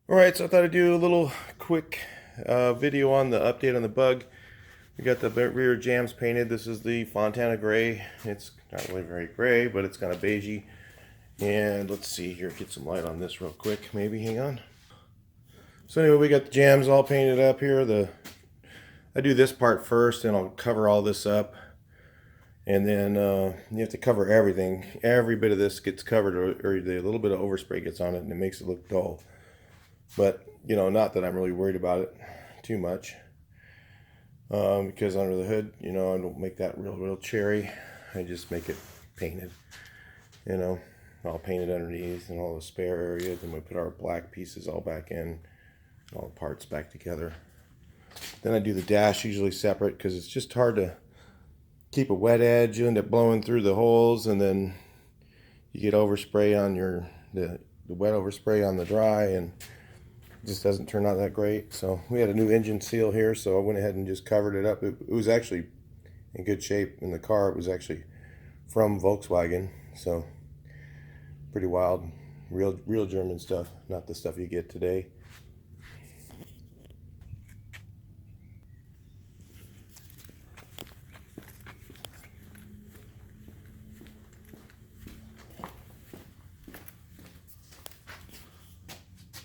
All right, so I thought I'd do a little quick video on the update on the bug. We got the rear jams painted. This is the Fontana gray. It's not really very gray, but it's kind of beigey. And let's see here, get some light on this real quick. Maybe, hang on. So anyway, we got the jams all painted up here. I do this part first, and I'll cover all this up. And then you have to cover everything. Every bit of this gets covered, or the little bit of overspray gets on it, and it makes it look dull. But, not that I'm really worried about it too much. Because under the hood, I don't make that real cherry. I just make it painted, you know, all painted underneath and all the spare areas. And we put our black pieces all back in, all the parts back together. Then I do the dash usually separate because it's just hard to keep a wet edge. You end up blowing through the holes, and then you get overspray on the wet overspray on the dry, and just doesn't turn out that great. So we had a new engine seal here, so I went ahead and just covered it up. It was actually in good shape in the car. It was actually from Volkswagen, so pretty wild. Real German stuff, not the stuff you get today.